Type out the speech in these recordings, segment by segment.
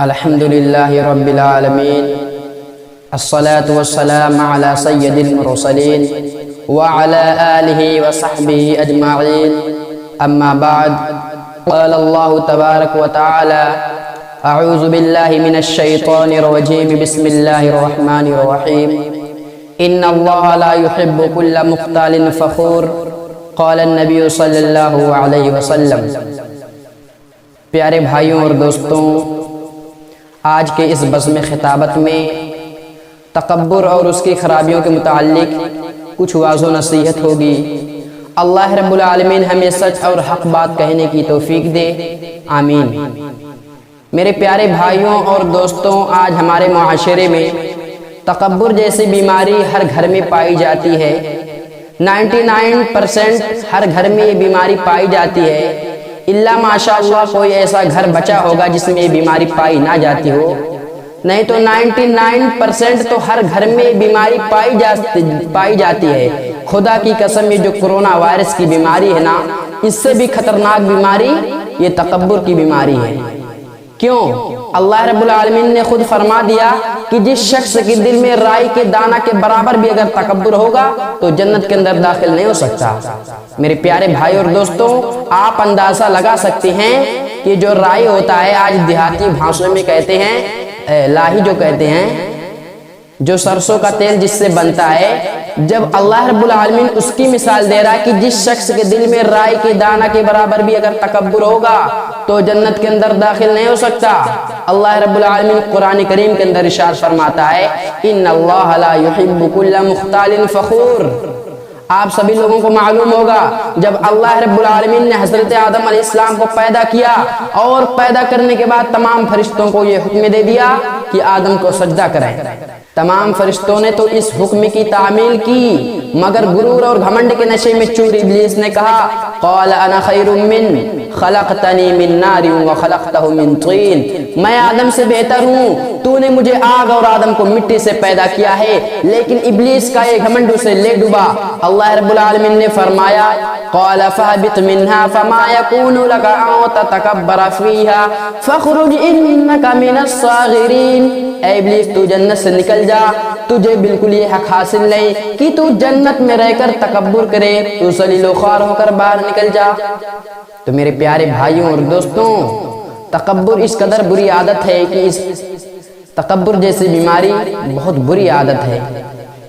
الحمدللہ رب العالمین الصلاة والسلام علی سید المرسلین وعلی آلہ وصحبہ اجمعین اما بعد قال اللہ تبارک وتعالی اعوذ باللہ من الشیطان الرجیم بسم اللہ الرحمن الرحیم ان اللہ لا يحب كل مختال فخور قال النبی صلی اللہ علیہ وسلم۔ پیارے بھائیوں اور دوستوں، آج کے اس بزم خطابت میں تکبر اور اس کی خرابیوں کے متعلق کچھ واضح و نصیحت ہوگی۔ اللہ رب العالمین ہمیں سچ اور حق بات کہنے کی توفیق دے، آمین۔ میرے پیارے بھائیوں اور دوستوں، آج ہمارے معاشرے میں تکبر جیسی بیماری ہر گھر میں پائی جاتی ہے۔ 99% ہر گھر میں یہ بیماری پائی جاتی ہے، اللہ ماشاءاللہ کوئی ایسا گھر بچا ہوگا جس میں یہ بیماری پائی نہ جاتی ہو، نہیں تو 99% تو ہر گھر میں یہ بیماری پائی جاتی ہے۔ خدا کی قسم، یہ جو کرونا وائرس کی بیماری ہے نا، اس سے بھی خطرناک بیماری یہ تکبر کی بیماری ہے۔ کیوں؟ اللہ رب العالمین نے خود فرما دیا کہ جس شخص کے دل میں رائی کے دانہ کے برابر بھی اگر تکبر ہوگا تو جنت کے اندر داخل نہیں ہو سکتا۔ میرے پیارے بھائی اور دوستوں، آپ اندازہ لگا سکتے ہیں کہ جو رائی ہوتا ہے، آج دیہاتی بھاشا میں کہتے ہیں لاہی، جو کہتے ہیں جو سرسوں کا تیل جس سے بنتا ہے، جب اللہ رب العالمین اس کی مثال دے رہا ہے کہ جس شخص کے دل میں رائی کے دانہ کے برابر بھی اگر تکبر ہوگا تو جنت کے اندر داخل نہیں ہو سکتا۔ اللہ رب العالمین قرآن کریم کے اندر ارشاد فرماتا ہے ان اللہ لا يحب كل مختال فخور۔ آپ سبھی لوگوں کو معلوم ہوگا، جب اللہ رب العالمین نے حضرت آدم علیہ السلام کو پیدا کیا اور پیدا کرنے کے بعد تمام فرشتوں کو یہ حکم دے دیا کہ آدم کو سجدہ کریں، تمام فرشتوں نے تو اس حکم کی تعمیل کی، مگر غرور اور گھمنڈ کے نشے میں چور ابلیس نے کہا قال انا خیر من خلقتنی من نار وخلقتہ من طین، میں آدم سے بہتر ہوں، تو نے مجھے آگ اور آدم کو مٹی سے پیدا کیا ہے۔ لیکن ابلیس کا یہ گھمنڈ اسے لے ڈوبا۔ اللہ رب العالمین نے فرمایا قال فاہبط منها فما يكون لك ان تتکبر فيها فاخرج انك من الصاغرین۔ اے ابلیس، تو جنت سے نکل جا، تجھے بالکل یہ حق حاصل نہیں کہ تو جنت میں رہ کر تکبر کرے، تو ذلیل و خوار ہو کر باہر نکل جا۔ تو میرے پیارے بھائیوں اور دوستوں، تکبر اس قدر بری عادت ہے کہ اس تکبر جیسی بیماری بہت بری عادت ہے۔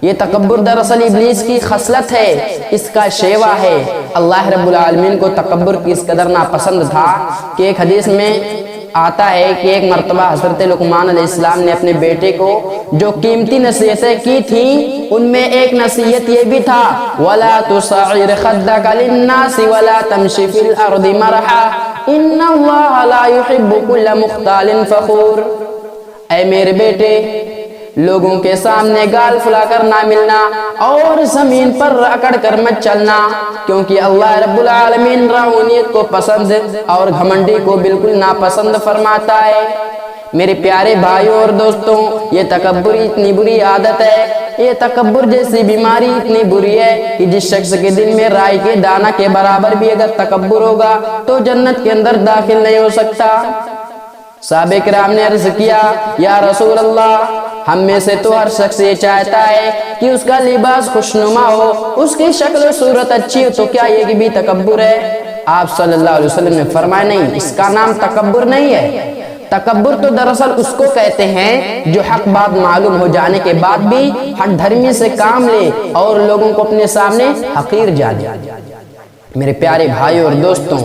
یہ تکبر دراصل ابلیس کی خصلت ہے، اس کا شیوا ہے۔ اللہ رب العالمین کو تکبر کی اس قدر ناپسند تھا کہ ایک حدیث میں آتا ہے کہ ایک مرتبہ حضرت لقمان علیہ السلام نے اپنے بیٹے کو جو قیمتی نصیحتیں کی تھیں، ان میں ایک نصیحت یہ بھی تھا وَلَا تُصَعِّرْ خَدَّكَ لِلنَّاسِ وَلَا تَمْشِ فِي الْأَرْضِ مَرْحًا إِنَّ اللَّهَ لَا يُحِبُّ كُلَّ مُخْتَالٍ فَخُورٍ۔ اے میرے بیٹے، لوگوں کے سامنے گال پھلا کر نہ ملنا اور زمین پر اکڑ کر مت چلنا، کیونکہ اللہ رب العالمین رعونیت کو پسند اور گھمنڈی کو بالکل ناپسند فرماتا ہے۔ میرے پیارے بھائیوں اور دوستوں، یہ تکبر اتنی بری عادت ہے، یہ تکبر جیسی بیماری اتنی بری ہے کہ جس شخص کے دل میں رائی کے دانہ کے برابر بھی اگر تکبر ہوگا تو جنت کے اندر داخل نہیں ہو سکتا۔ صحابہ کرام نے عرض کیا یا رسول اللہ، ہم میں سے تو ہر شخص یہ چاہتا ہے کہ اس کا لباس خوشنما ہو، اس کی شکل و صورت اچھی ہو، تو کیا یہ بھی تکبر ہے؟ آپ صلی اللہ علیہ وسلم نے فرمایا نہیں، اس کا نام تکبر نہیں ہے۔ تکبر تو دراصل اس کو کہتے ہیں جو حق بات معلوم ہو جانے کے بعد بھی ہٹ دھرمی سے کام لے اور لوگوں کو اپنے سامنے حقیر جانے۔ میرے پیارے بھائیوں اور دوستوں،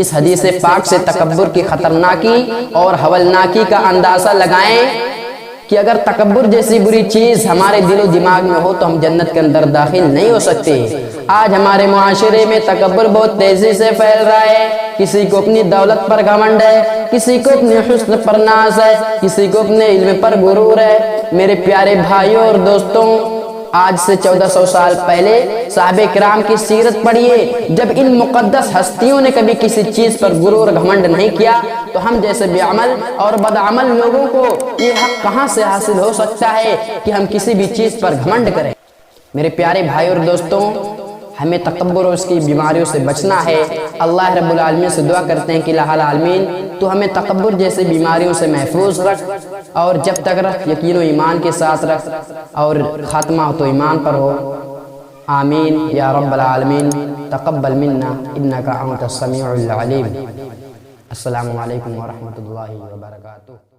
اس حدیث پاک سے تکبر کی خطرناکی اور ہولناکی کا اندازہ لگائیں کہ اگر تکبر جیسی بری چیز ہمارے دل و دماغ میں ہو تو ہم جنت کے اندر داخل نہیں ہو سکتے۔ آج ہمارے معاشرے میں تکبر بہت تیزی سے پھیل رہا ہے، کسی کو اپنی دولت پر گھمنڈ ہے، کسی کو اپنے حسن پر ناز ہے، کسی کو اپنے علم پر غرور ہے۔ میرے پیارے بھائیوں اور دوستوں، آج سے 1400 سال پہلے صحابہ کرام کی سیرت پڑھیے، جب ان مقدس ہستیوں نے کبھی کسی چیز پر غرور گھمنڈ نہیں کیا تو ہم جیسے بے عمل اور بدعمل لوگوں کو یہ حق کہاں سے حاصل ہو سکتا ہے کہ ہم کسی بھی چیز پر گھمنڈ کریں۔ میرے پیارے بھائی اور دوستوں، ہمیں تکبر اور اس کی بیماریوں سے بچنا ہے۔ اللہ رب العالمین سے دعا کرتے ہیں کہ الہ العالمین تو ہمیں تکبر جیسے بیماریوں سے محفوظ رکھ، اور جب تک رکھ یقین و ایمان کے ساتھ رکھ، اور خاتمہ تو ایمان پر ہو۔ آمین یا رب العالمین۔ تقبل منا انک انت السمیع العلیم۔ السلام علیکم ورحمۃ اللہ وبرکاتہ۔